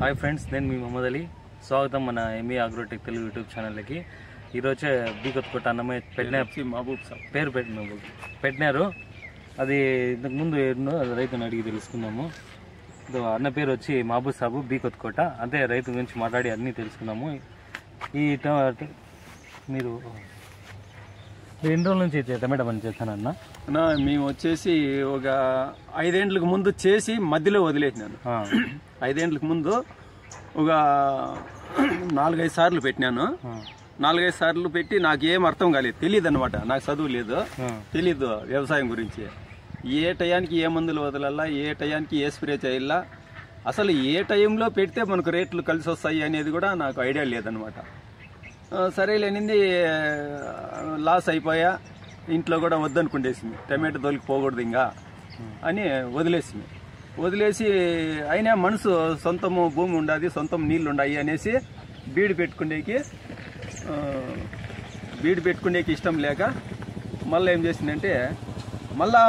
Hi friends, నేను మీ మొహమ్మద్ అలీ. స్వాగతం మన ఎంఈ అగ్రోటెక్ తెలుగు యూట్యూబ్ ఛానల్కి. ఈరోజే బీ కొత్తకోట అన్నమయ్య మహబూబ్ సాబ్ పేరు పెట్టినారు. అది ఇంతకుముందు ఎన్నో రైతుని అడిగి తెలుసుకుందాము. అన్న పేరు వచ్చి మహబూబ్ సాబు, బీ కొత్తకోట. అంటే రైతు గురించి మాట్లాడి అన్నీ తెలుసుకుందాము. మీరు ఎన్ని రోజుల నుంచి టమాటా పని చేస్తానన్నా? మేము వచ్చేసి ఒక 5 ఏళ్ళకి ముందు చేసి మధ్యలో వదిలేసినాను. 5 ఏళ్ళకి ముందు ఒక 4-5 సార్లు పెట్టినాను. 4-5 సార్లు పెట్టి నాకు ఏం అర్థం కాలేదు, తెలియదు అనమాట. నాకు చదువు లేదు, తెలీదు వ్యవసాయం గురించి. ఏ టయానికి ఏ మందులు వదలాలా, ఏ టయానికి ఏ స్ప్రే చేయాలా, అసలు ఏ టైంలో పెడితే మనకు రేట్లు కలిసి వస్తాయి అనేది కూడా నాకు ఐడియా లేదనమాట. సరేలేనింది, లాస్ అయిపోయా. ఇంట్లో కూడా వద్దనుకుండేసింది, టమాటో తోలికి పోకూడదు ఇంకా అని వదిలేసి అయినా మనసు సొంతము భూమి ఉండాలి, సొంతం నీళ్ళు ఉండాయి అనేసి బీడు పెట్టుకునేకి ఇష్టం లేక మళ్ళీ ఏం చేసిందంటే, మళ్ళా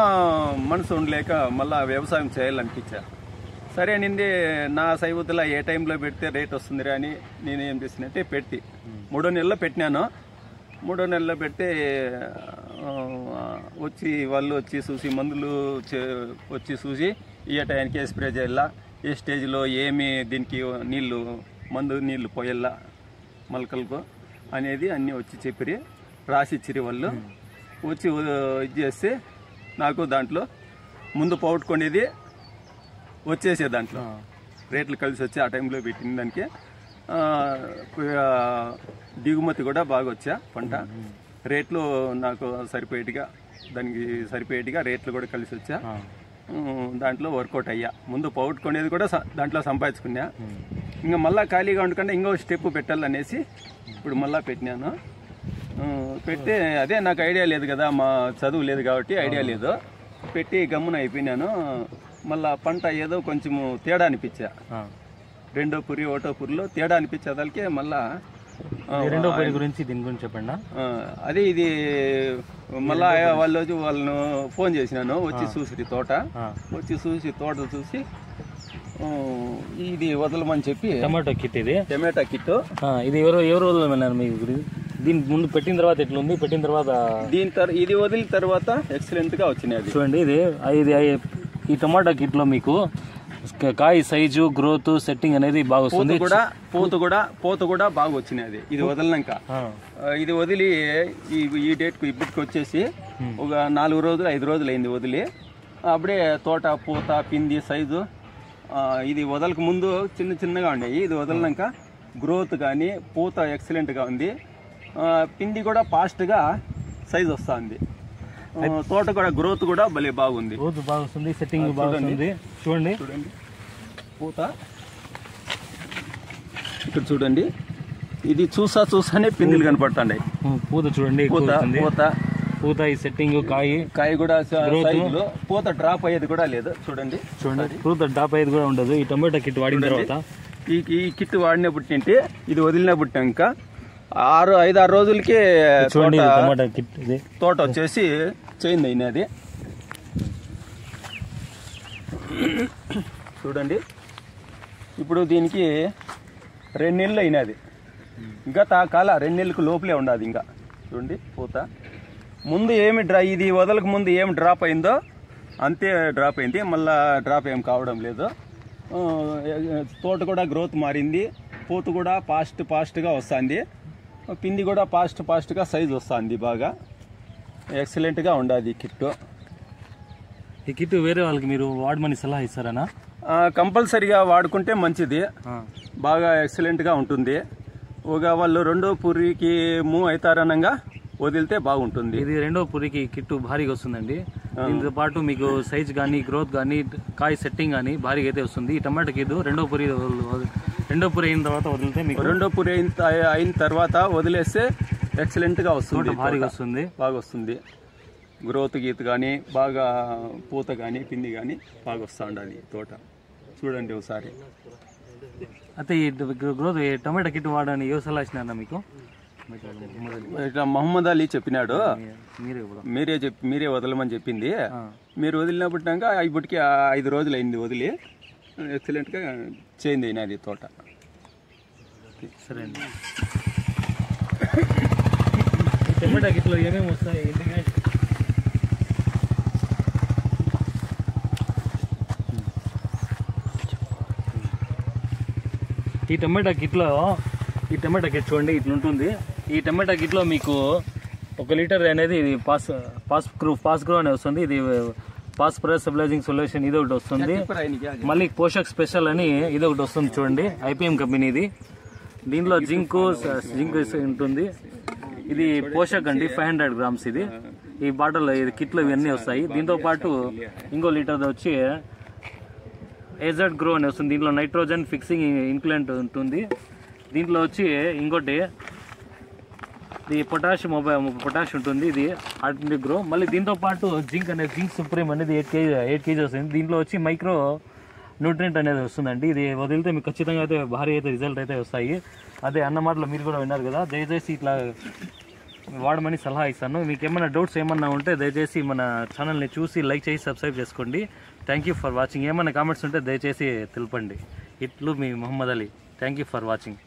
మనసు ఉండలేక మళ్ళా వ్యవసాయం చేయాలనిపించా. సరే అనింది, నా సైవద్దులా ఏ టైంలో పెడితే రేట్ వస్తుందిరా అని నేను ఏం చేసినట్టే పెట్టి 3 నెలల్లో పెట్టినాను. 3 నెలల్లో పెడితే వాళ్ళు వచ్చి చూసి, మందులు వచ్చి చూసి ఏ టైంకి ఏ స్ప్రే చేయాలా, ఏ స్టేజ్లో ఏమి దీనికి నీళ్ళు పోయాలా మొలకలకు అనేది అన్నీ వచ్చి చెప్పి రాసిచ్చిరి. వాళ్ళు వచ్చి ఇది చేస్తే నాకు దాంట్లో ముందు పోగొట్టుకునేది వచ్చేసే, దాంట్లో రేట్లు కలిసి వచ్చి ఆ టైంలో పెట్టిన దానికి దిగుమతి కూడా బాగా వచ్చా. పంట రేట్లు నాకు దానికి సరిపోయేట్టుగా రేట్లు కూడా కలిసి వచ్చా. దాంట్లో వర్కౌట్ అయ్యా. ముందు పోగొట్టుకునేది కూడా దాంట్లో సంపాదించుకున్నా. ఇంకా మళ్ళీ ఖాళీగా ఉండకుండా ఇంకో స్టెప్ పెట్టాలనేసి ఇప్పుడు మళ్ళీ పెట్టినాను. పెడితే అదే నాకు ఐడియా లేదు కదా, మా చదువు లేదు కాబట్టి ఐడియా లేదు. పెట్టి గమ్మున అయిపోయినాను. మళ్ళా పంట ఏదో కొంచెము తేడా అనిపించా. 2వ పురి 1వ పురిలో తేడా అనిపించేదానికి మళ్ళా 2వ పురి గురించి దీని గురించి చెప్పండి. అదే ఇది మళ్ళా వాళ్ళను ఫోన్ చేసినాను. వచ్చి చూసి తోట చూసి ఇది వదలమని చెప్పి, టమాటో కిట్, టమాటా కిట్ ఇది ఎవరు వదలమన్నారు మీ గురించి? దీని ముందు పెట్టిన తర్వాత ఎట్లుంది? పెట్టిన తర్వాత ఇది వదిలిన తర్వాత ఎక్సలెంట్ గా వచ్చినాయి. చూడండి, ఇది ఈ టమాటా కిట్ లో మీకు కాయ సైజు, గ్రోత్, సెట్టింగ్ అనేది బాగా వస్తుంది. పూత కూడా బాగా వచ్చినది. ఇది వదిలినాక, ఇది వదిలి ఈ డేట్ కు ఇప్పటికి వచ్చేసి ఒక 4 రోజులు 5 రోజులు అయింది వదిలి. అప్పుడే తోట, పూత, పిండి సైజు ఇది వదలకు ముందు చిన్నగా ఉండేవి. ఇది వదిలినాక గ్రోత్ కానీ పూత ఎక్సలెంట్గా ఉంది. పిండి కూడా ఫాస్ట్గా సైజు వస్తుంది. తోట కూడా గ్రోత్ కూడా భలే బాగుంది. సెట్టింగ్ బాగుంది. చూడండి పూత ఇక్కడ చూడండి. ఇది చూసానే పిండిలు కనపడుతున్నాయి. పూత చూడండి, పూత ఈ సెట్టింగ్, కాయ కూడా పూత డ్రాప్ అయ్యేది కూడా లేదు. చూడండి, పూత డ్రాప్ అయ్యేది కూడా ఉండదు. ఈ టమాటా కిట్ వాడిన తర్వాత, ఈ కిట్ వాడినప్పటి ఇది వదిలినప్పటిక 5-6 రోజులకి తోట వచ్చేసి చేంజ్ అయినది. చూడండి, ఇప్పుడు దీనికి 2 నెలలు అయినది. ఇంకా తాకాల 2 నెలలకు లోపలే ఉండదు. ఇంకా చూడండి, పూత ముందు ఇది వదలకు ముందు ఏమి డ్రాప్ అయిందో అంతే డ్రాప్ అయింది. మళ్ళా డ్రాప్ ఏం కావడం లేదు. తోట కూడా గ్రోత్ మారింది. పూత కూడా ఫాస్ట్గా వస్తుంది. పిండి కూడా ఫాస్ట్గా సైజు వస్తుంది. బాగా ఎక్సలెంట్గా ఉండదు ఈ కిట్. వేరే వాళ్ళకి మీరు వాడమని సలహా ఇస్తారనా? కంపల్సరీగా వాడుకుంటే మంచిది, బాగా ఎక్సలెంట్గా ఉంటుంది. ఒక వాళ్ళు 2వ పురికి మూవ్ అవుతారనంగా వదిలితే బాగుంటుంది. ఇది 2వ పురికి కిట్ భారీగా వస్తుందండి. దీంతో పాటు మీకు సైజ్ కానీ, గ్రోత్ కానీ, కాయ సెట్టింగ్ కానీ భారీగా అయితే వస్తుంది. ఈ టమాటా కిట్ 2వ పురి అయిన తర్వాత వదిలితే మీకు 2వ పురి అయిన తర్వాత వదిలేస్తే ఎక్సలెంట్గా వస్తుంది, భారీగా వస్తుంది, బాగా వస్తుంది. గ్రోత్ గీత కానీ, బాగా పూత కానీ, పిండి కానీ బాగా వస్తూ ఉండాలి తోట. చూడండి ఒకసారి. అయితే ఈ గ్రోత్ టమాటా కిట్ వాడని ఏ సలహా ఇచ్చినారన్నా మీకు? ఇట్లా మహమ్మద్ అలీ చెప్పినాడు, మీరే వదలమని చెప్పింది. మీరు వదిలినప్పటినాక ఇప్పటికి 5 రోజులు అయింది వదిలి. ఎక్సలెంట్గా చేంజ్ అయినది తోట. సరే అండి. టమాటా కిట్లో ఏమేమి వస్తాయి? ఈ టమాటా కిట్లో చూడండి ఇట్లా ఉంటుంది. ఈ టమాటా కిట్లో మీకు 1 లీటర్ అనేది ఇది పాస్ గ్రో అనే వస్తుంది. ఇది ఫాస్ఫరస్ స్టెబిలైజింగ్ సొల్యూషన్ ఇది ఒకటి వస్తుంది. మళ్ళీ పోషక్ స్పెషల్ అని ఇది ఒకటి వస్తుంది చూడండి, IPM కంపెనీది. దీంట్లో జింక్ ఉంటుంది. ఇది పోషక్ అండి, 500 గ్రామ్స్. ఇది ఈ బాటిల్ ఇది కిట్లో ఇవన్నీ వస్తాయి. దీంతో పాటు ఇంకో లీటర్ వచ్చి ఏజెడ్ గ్రో అని వస్తుంది. దీంట్లో నైట్రోజన్ ఫిక్సింగ్ ఇన్క్లెంట్ ఉంటుంది. దీంట్లో వచ్చి ఇంకోటి ఇది పొటాష్ ఉంటుంది. ఇది ఆటోమేటిక్ గ్రో. మళ్ళీ దీంతో పాటు జింక్ సుప్రీం అనేది 8 kg వస్తుంది. దీంట్లో వచ్చి మైక్రో న్యూట్రియంట్ అనేది వస్తుందండి. ఇది వదిలితే మీకు ఖచ్చితంగా అయితే భారీ అయితే రిజల్ట్ అయితే వస్తాయి. అదే అన్న మాటలో మీరు కూడా విన్నారు కదా. దయచేసి ఇట్లా వాడమని సలహా ఇస్తాను. మీకు ఏమైనా డౌట్స్ ఏమన్నా ఉంటే దయచేసి మన ఛానల్ని చూసి లైక్ చేసి సబ్స్క్రైబ్ చేసుకోండి. Thank you for watching. ఏమైనా కామెంట్స్ ఉంటే దయచేసి తెలపండి. ఇట్లు మీ Mohammed Ali. Thank you for watching.